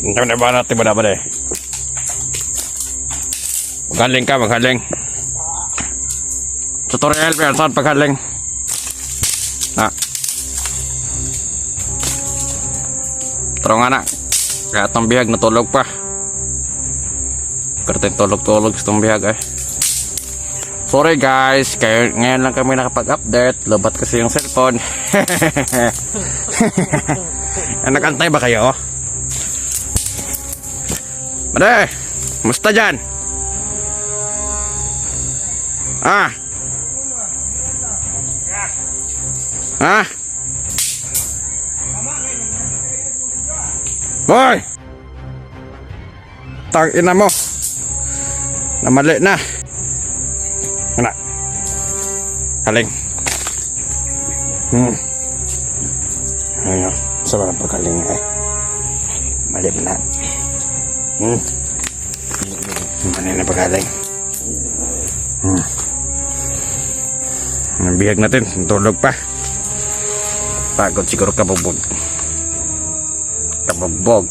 Hindi ba natin ba na eh? Maghaling ka, maghaling. Tutorial pa yan, saan paghaling? Ha? Taro nga na. Kaya itong bihag natulog pa. Karting tulog-tulog itong bihag eh. Sorry guys, kaya ngayon lang kami nakapag-update. Lobat kasi yung cellphone. Nakantay ba kayo? Mare, musta dyan? Ah? Ha? Boy! Tang ina mo. Namali na. Anak. Kaling. Ayo, sabar pagkaling eh. Mali na. Mana na pagkaling. Bihag natin, tulog pa. Pagod siguro kabugbog. Kabugbog.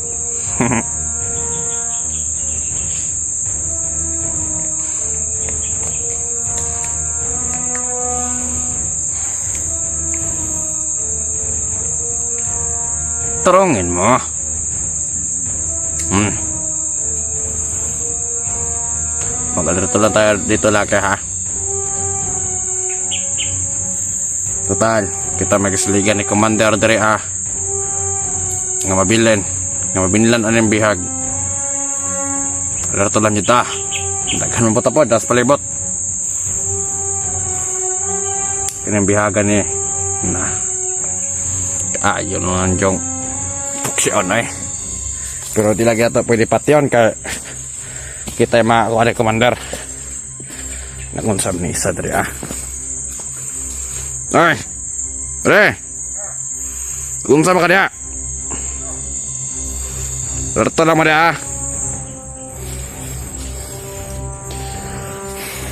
Turungin mo. Mag-alerto lang tayo dito laki ha. Total, kita magisligan ni Commander diri ah. Nga mabilin anong bihag. Alerto lang kita. Daghan mo po das palibot. Kinang bihagan ni na. Ayun naman jong tuksyon eh. Pero di lagi ito pwede patyon kaya kita yung makakuha ni Commander. Nakunsab ni isa diri ah. Ay, pre, kung sama ka dia, lerto lang mo dia.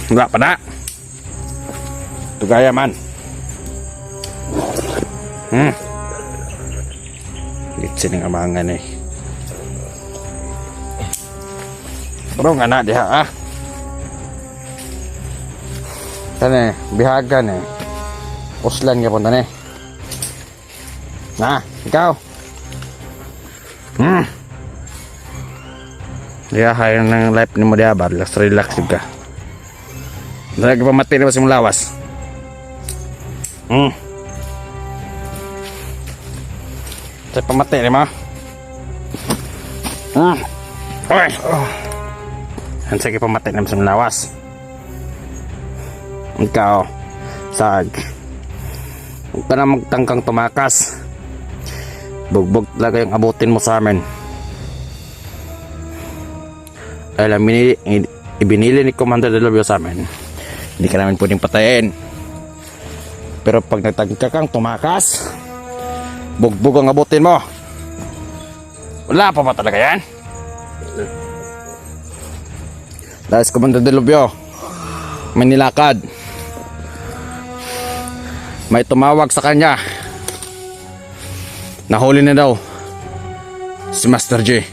Enggak pada, itu gaya man. Litsin ng amangan eh. Pero nga na dia ah. Kan bihagan eh. Uslan ka punta na eh. Ikaw. Liyahay ng life ni mo diabar. Relax ka. Dala ka pa mati na ba si mong lawas? Saya pamati ni mo. Oy. Hansa ka pamati na ba si mong lawas? Ikaw. Sag. Huwag ka na magtangkang tumakas. Bugbog talaga yung abutin mo sa amin. Alam, ibinili ni Commander Delobio sa amin. Hindi ka namin pwedeng patayin. Pero pag nagtangka kang tumakas, bugbog ang abutin mo. Wala pa ba talaga yan? Dahil Commander Delobio, may nilakad. May tumawag sa kanya. Nahuli na daw si Master J.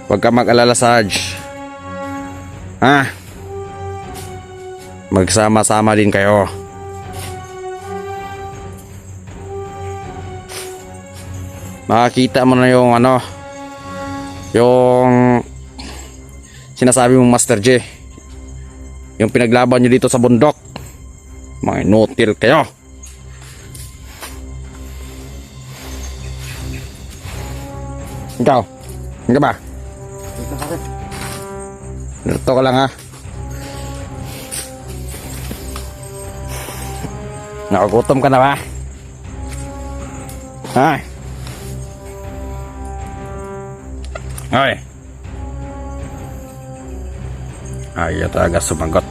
Huwag ka mag-alala, Sarge. Ha? Magsama-sama din kayo. Makakita mo na yung yung sinasabi mong Master J. Yung pinaglaban nyo dito sa bundok. Mga inutil kayo. Ikaw, hindi ba? Dito ka lang ha. Nakagutom ka na ba? Ha? Ay. Ayaw talaga sumagot.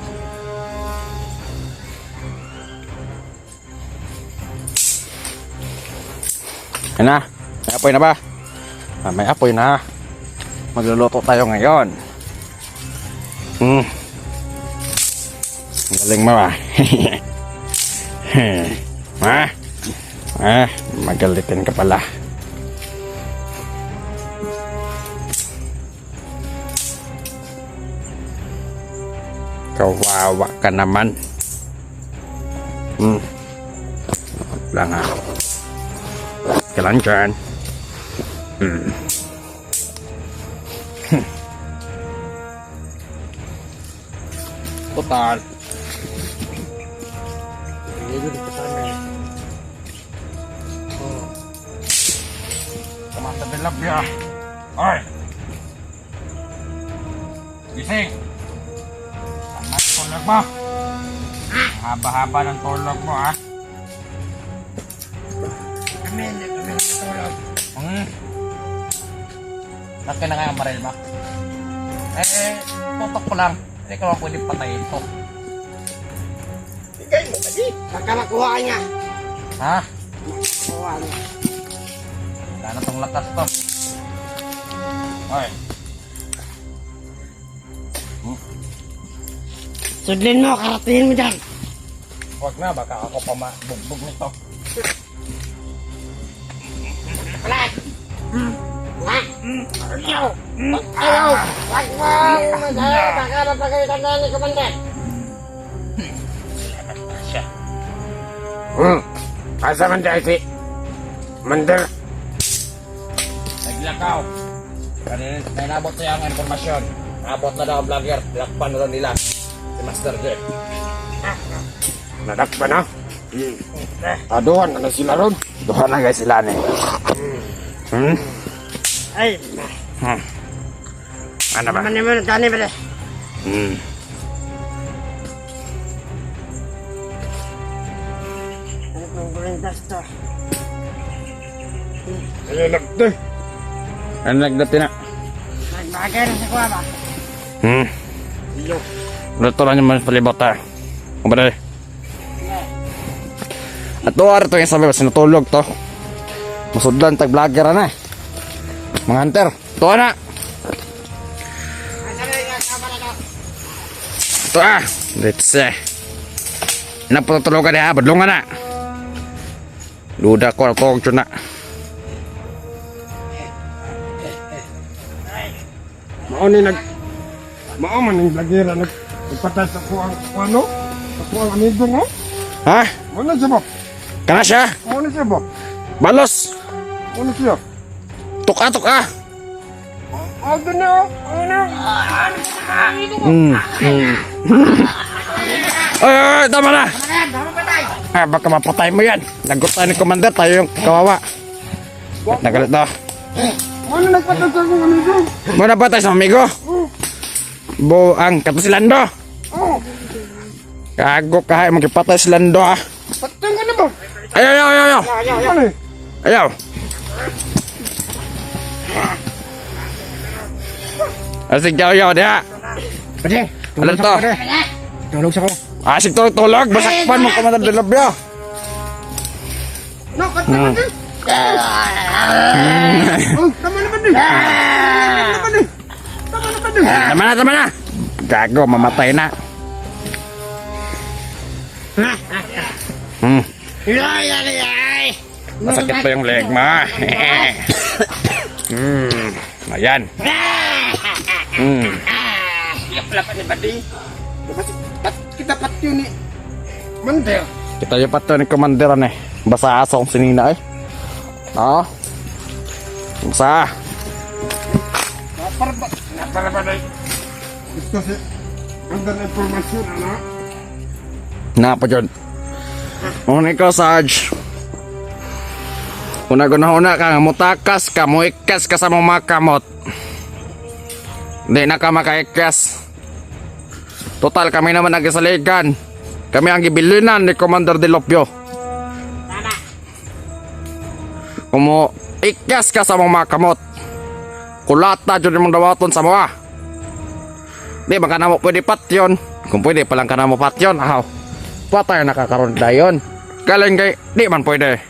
Yan na. May apoy na ba? May apoy na. Magluluto tayo ngayon. Galing mo ba? Magalitin ka pala. Kawawa ka naman. Lang ha. Kailan dyan? Total. Ini di sana. Kamata belap ya. Oi. Gising. Anak tulog mo. Haba-haba ng tulog mo ha. Kami tulog. Laki na kaya ang baril mo. Tutok ko lang. Hindi ka lang pwede patayin to. Bigay mo kasi. Baka makuha niya. Ha? Makuha niya. Wala na tong lakas to. Hoy. Sudlin mo, karatiin mo dyan. Huwag na, baka ako pa mabugbog nito. Palat! Ayaw! Ayaw! Wag mo! Ayaw! Baka napagalitan na ni Commander. Siya. Asa man dahil si Commander? Naglakaw. Kanina, may nabot siya ang informasyon. Nabot na daw ang vlogger. Lakpan na daw nila. Si Master J. Nadakpan na? Aduhan na sila ron. Duha na guys sila ni. Ay! Ano ba? Mani mo na tani ba? Ano kong kulintas to? Ano nagdati? Ano nagdati na? Nagbagay na sa kuha ba? Iyo. Luto lang yung palibot ha. Kumbara eh. At doon ito yung sabi, sinutulog to. Masudlan tag vlogger na eh. Mga hunter, ito na. Ito ah. Let's see. Napatulugan niya, badlungan na. Luda ko, ako ang na. Mao man yung lagera nagpatay sa kuang ano? Sa kuang amigo mo? Ha? Ano siya ba? Kana siya? Ano siya ba? Balos! Ano siya? Tuka, tuka! Ano na? Ano? Ay, tama na! Ah, baka mapatay mo yan. Lagot tayo ni Commander, tayo yung kawawa. Nagalit na. Ano nagpatay sa kuang amigo? Muna ba tayo sa amigo? Buang, kato si Lando. Kago kahay, magkipatay si Lando ah. Patay ka na ba? Ayaw, ayaw, ayaw, ayaw. Ano eh? Ayaw. Asik jauh jauh dia. Pwede. Ano to? Tulog sa ko. Asik tulog, basakpan mo Commander de Lobyo. No, patay ka din. Oh, tama na ba din? Tama na. Gago, mamatay na. Masakit pa yung leg mo. Ayan. Lapat ni Badi. Kita patyo ni Mander. Kita yung pato ni Commander eh. Basa asong sinina eh. Oo. Basa. Para ba dai? Gusto si Mander informasyon ano? Na pa dyan. Una ikaw, Sarge. Una ka, mutakas ka, muikas ka sa mga kamot. Hindi na ka makaikas. Total, kami naman nagisaligan. Kami ang gibilinan ni Commander de Lobyo. Kumu ikas ka sa mga kamot. Kulata dyan mong dawaton sa mga. Di ba ka na mo pwede patyon? Kung pwede palang ka na mo patyon, ahaw. Patay nakakaroon na yun. Galing kay, di man pwede.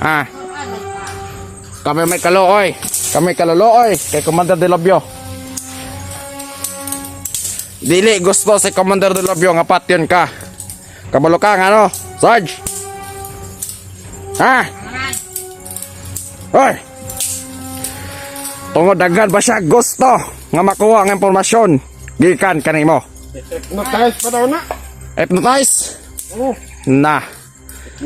Ah. Kami may kalooy. Kami kalulooy kay Commander de Lobyo. Dili gusto si Commander de Lobyo nga patyon ka. Kabalo ka nga no, Sarge. Ha? Hoy. Tungod daghan ba siya gusto nga makuha ang impormasyon gikan kanimo? Hypnotize pa daw na. Hypnotize. Oh, Na.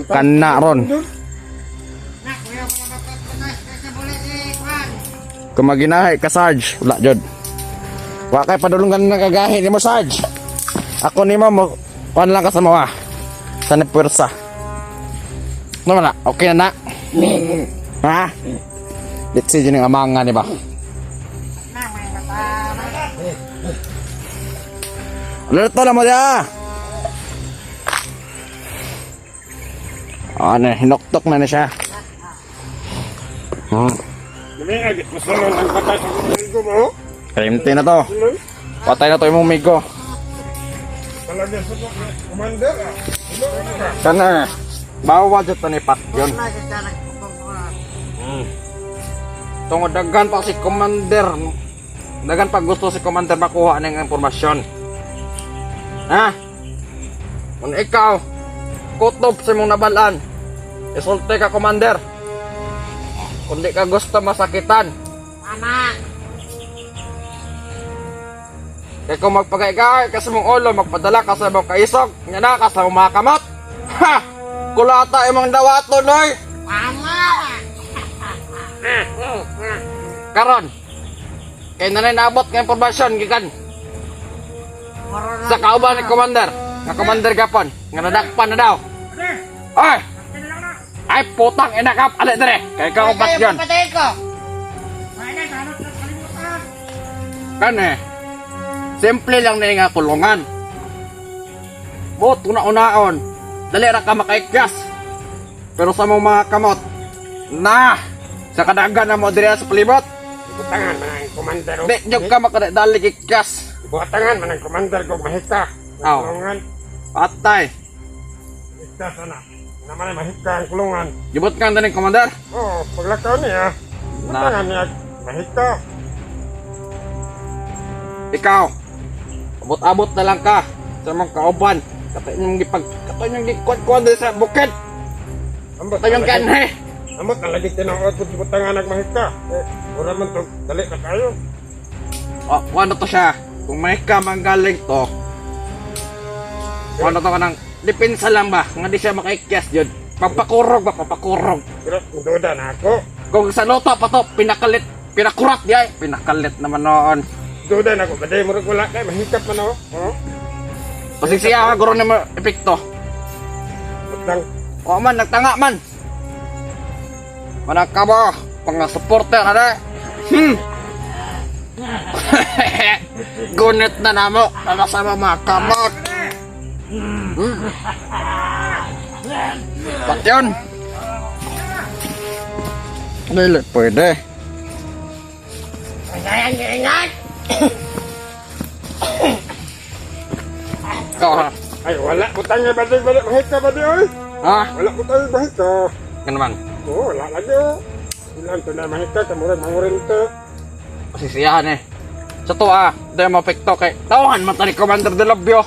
Kana ron. Na, kuya, wala mapapatay. Kasi bulit Kwan. Kung maginahay ka, Sarge. Wala, Jod. Wa kay padulungan na kagahin ni mo, Sarge. Ako ni mo, kuhan lang ka sa mga. Sa nipwersa. Ano na? Okay na na? Ha? Let's see yun yung amangan, di ba? Na, may mata. Alerto na mo dia. Ano, hinoktok na siya. Lumingag, masunod ang patay sa kumigo mo. Kalimti na to. Patay na to yung migo. Talaga sa commander ah. Kana, bawa dyan to ni Pat yun. Na, kita nagpupag. Tungod dagan pa si Commander. Dagan pa gusto si Commander makuha ng impormasyon. Ha? Kung ikaw, kutob sa mong nabalaan, isulti ka, Commander. Kung di ka gusto masakitan, Mama. kaya kung magpagay ka sa mong ulo, magpadala ka sa mong kaisog, nga na ka sa mga kamot. Ha! Kulata imong dawato, noy! Mama. Karon, kaya na naabot ng impormasyon, gikan. Sa kauban ni Commander, nga Commander Gapon, nga nadakpan na daw. Ay! Ay, putang inakap, alit dire, kaya ka upat yun. Papatayin ko. Kan simple lang na nga kulungan. Bot, una-unaon, dali ra ka makaikyas. Pero sa mong mga kamot, na, sa kadagan na mo dire sa palibot, Butangan man ang commander. di, jog ka makadali kikyas. Butangan man ang commander kung mahika. Aw. Kulungan. Patay. Hikta sana. Naman ay mahika ang kulungan. Gibot ka na ni Commander. Oo, paglakaw niya. Butangan niya. Mahika. Ikaw, abot-abot na lang ka sa mga kauban. Katay niyong gikuan-kuan din sa bukid. Katay niyong kanhe. Amot na lagi tinaot kung butangan nagmahika. Ura man to, dali na tayo. O, ano to siya? Kung may ka manggaling to, ano to ka ng depensa lang ba? Nga di siya makaikyas yun. Papakurog ba? Papakurog. Pero duda na ako. Kung sa loto pa to, pinakurat di ay. Pinakalit naman noon. Duda na ako. Baday mo rin wala kayo. Mahikap man ako. Oo. Pasisiya ka, guro na mo epekto. Butang. O man, nagtanga man. Manak ka ba? Pang supporter, ano? Gunit na namo. Nalasama mga kamot. Ba't yun? Dili, pwede. Ingat. Ikaw ha? Ay, wala. Butang nga baday. Mahika baday oy. Ha? Wala butang mahika. Yan naman. Oo, wala lagi oh. Ilan to na mahika. Kamuran mangurin to. Pasisiyahan eh. Sa to dahil mapekto kay tawahan mata ni Commander de Lobio.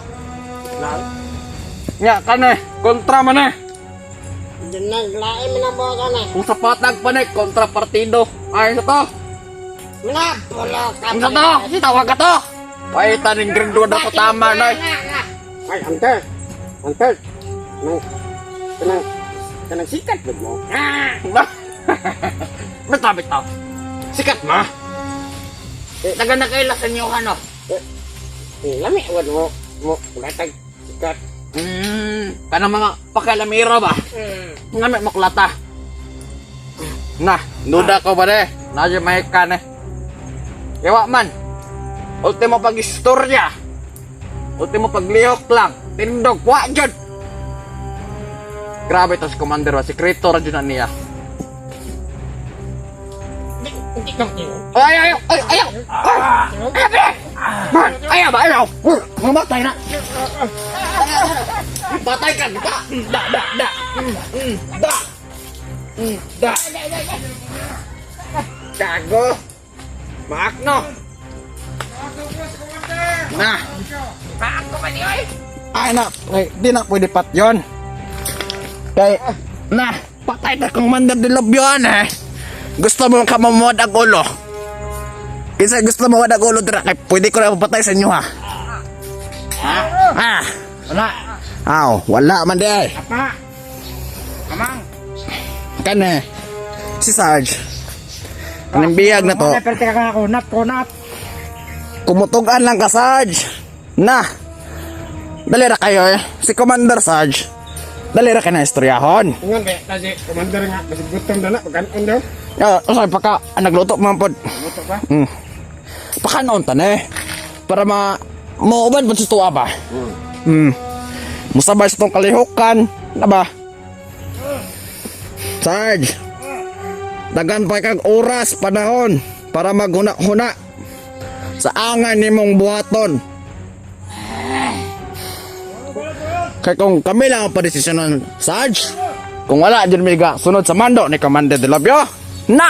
Lang. Nga ka na kontra man eh. Naglain mo na po ka na. Kung sa patag pa na kontra partido. Ay sa to. Minapulo ka. Ang sa to. Tawag ka to. Ay taning grado na to tama na eh. Ay, ante. Ante. Kanang sikat ba mo? Matabit to. Sikat ma. Taga na kayo sa inyo ano. Lami, wad mo. Latag sikat. Kanang mga pakalamira ba? Nga may maklata. Na, nuda ko ba de? Nadya may ka na. Yawa man. Ultimo pag-istorya. Ultimo paglihok lang. Tindog, wajod. Grabe to si Commander ba? Sekreto radyo na niya. Hindi ka tingin. Ay, ayaw! Ay, ayaw! Man, ayaw ba? Ayaw! Mamatay na! Patay ka! Da! Da! Gago! Maakno! Na! Paako ba niyo eh? Ay na! Ay, di na pwede pat yun! Kay, na! Patay na kong Commander de Lobioan eh! Gusto mo ka mamuwad ang ulo? Kasi gusto mo mamuwad ang ulo dira kay pwede ko na mapatay sa inyo ha! Ah, Wala. aw, wala man di ay. Apa? Amang. Kani, si Sarge. Anong biyag na to? Wala, pero teka ka, kunat. Kumutugan lang ka, Sarge. Na. Dali ra kayo eh. Si Commander Sarge. Dali ra ka na istoryahon. Ingon be, kasi commander nga, kasi gutom na pagkanon daw. Sorry, paka nagluto mampod. Gutom ba? Pakanaon tan eh. Para mauban po sa tuwa ba? Musabay sa tong kalihukan. Na ba? Sarge. Dagan pa kag oras, panahon. Para maghuna-huna. Sa angan ni mong buhaton. Kaya kung kami lang ang padesisyonan, Sarge, kung wala dyan may sunod sa mando ni Commander de Lobio, na!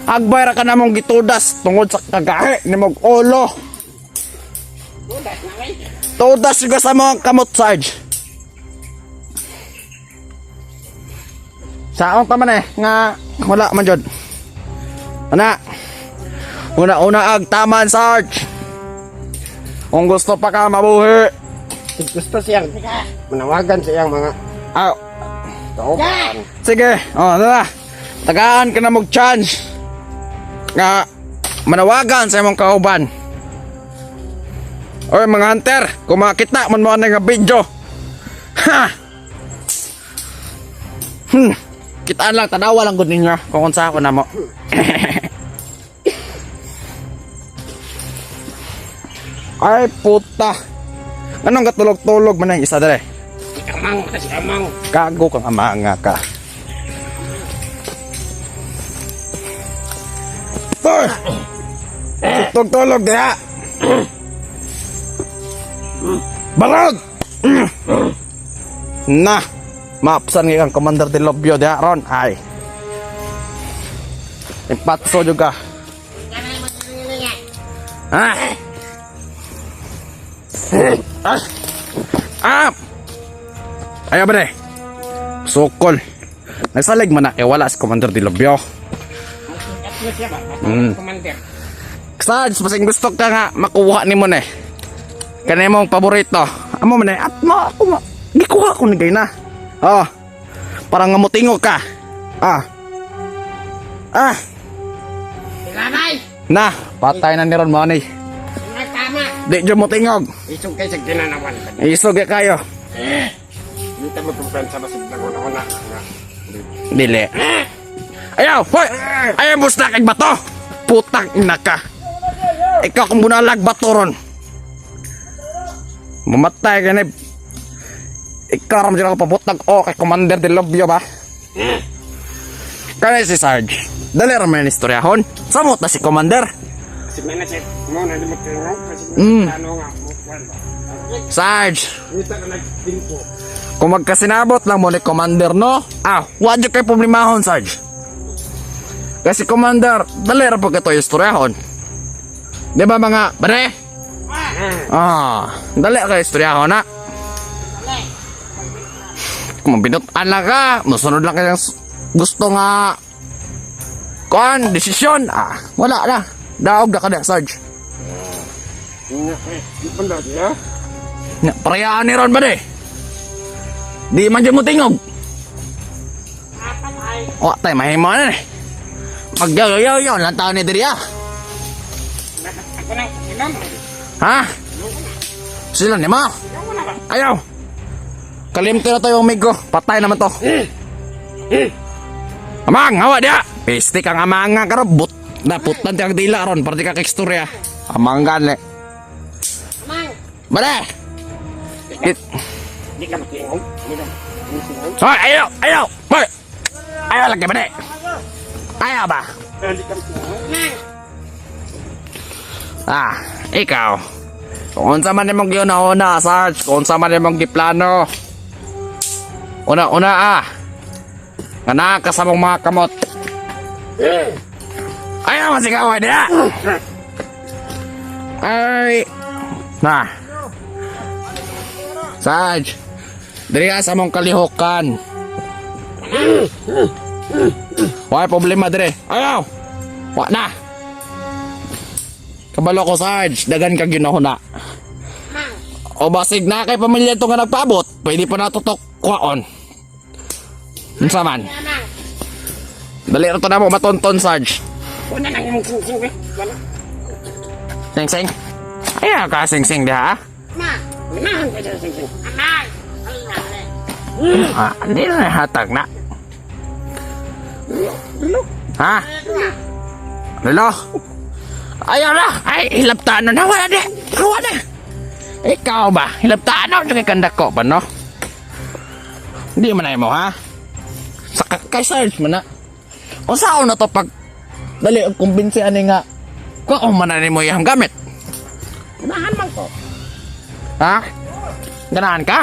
Agbayra ka na mong gitudas tungod sa kagahe ni mong ulo. Tudas juga sa mga kamot, Sarge. Saong taman eh, nga wala man dyan. Ana, una-una ag taman, Sarge. Kung gusto pa ka mabuhi, Gusto siyang manawagan siyang mga aw, kauban. sige, na. Tagaan ka na mag-chance. Nga, manawagan sa imong kauban. Oy, mga hunter, kung makita man mo nga video. Ha! Kitaan lang, tanawa lang gud ninyo kung unsa ako na mo. Ay, puta. Anong katulog-tulog man ang isa dali? Amang, kasi amang. Gago kang amanga ka. Toy! Tugtulog diha! Balog! Na! Maapsan nga kang Commander de Lobio diha ron. Ay. Impatso juga. Ha? Ayaw ba de? Sukol. Nagsalig man na kay wala si Commander de Lobio. Commander. Sarge, masing gusto ka nga makuha ni mo na eh. Kanay mong paborito. Amo man eh. At gikuha ko ni gay na. Oh. Parang ngamutingo ka. Ilanay! Na, patay na ni Ron mo ni. Tama! Di dyan mo tingog. Isog kayo sa ginanawan. Isog ya kayo. Dito mo pagpensa ba sa una. Dili. Ayaw, hoy! Ayaw mo sa kag bato. Putang ina ka. Ikaw kung bunalag bato ron. Mamatay ka na. Ikaw ram dyan ako pabutag o kay Commander de Lobio ba? Kaya si Sarge. Dali raman yung istoryahon. Samot na si Commander. Kasi may nasip mo na limot kayo nga. Kasi ano nga. Sarge. Dito na nagpinpo. Kung magkasinabot lang mo ni Commander, no? Wadyo kayo problemahon, Sarge. Kasi Commander, dali ra po kato yung istoryahon. Di ba mga, bare? Dali kayo istoryahon, na? Kung mabinutan lang ka, masunod lang kayang gusto nga kuan, desisyon. Wala na. Daog na ka na, Sarge. Di pa na siya. Parayaan ni Ron ba de? Di man dyan mo tingog. O, tayo mahimo na eh. Magyaw-yaw-yaw lang tao ni Diri Ako na, ilan? Ha? Sila ni ma? Ayaw. Kalimti na tayo amigo. Patay naman to. Amang, hawa dia. Piste kang amang nga karabot. Naputan tiyang dila ron. Para di ka kakstorya. Amang gani. Amang! Bade! Di ka matingog. Hoy, ayaw! Ayaw! Hoy! Ayaw lagi, bade! Ayaw ba? Di ka matingog. Ikaw. Kung unsa man nimong giuna-una, Sarge. Kung unsa man nimong giplano. Una-una Kana ka sa mong mga kamot. Ayaw masigaw dia. Ay. Na. Sarge. Diri sa mong kalihukan. Wala problema dire. Ayaw. Wa na. Kabalo ko, Sarge. Dagan ka ginahuna. O basig na kay pamilya ito nga nagpaabot, pwede pa natutok kwaon. Unsa man? Amang. Dali ito na mo matonton, Sarge. Una lang yung sing-sing eh. Wala. Sing-sing. Ay, ka sing-sing diha. Ma. Limahan ka dyan sing-sing. Amang. Hindi na hatag na. Ha? Lolo? Ayaw na! Ay, hilaptaan na! Wala na! Wala na! Ikaw ba? Hilaptaan na! Kay kandak ko pa, no? Hindi man na mo, ha? Sa kay Sarge man na. O saan na to pag dali ang kumbinsi ani nga kung man na mo yung gamit? Limahan man ko. Ha? Ganahan ka?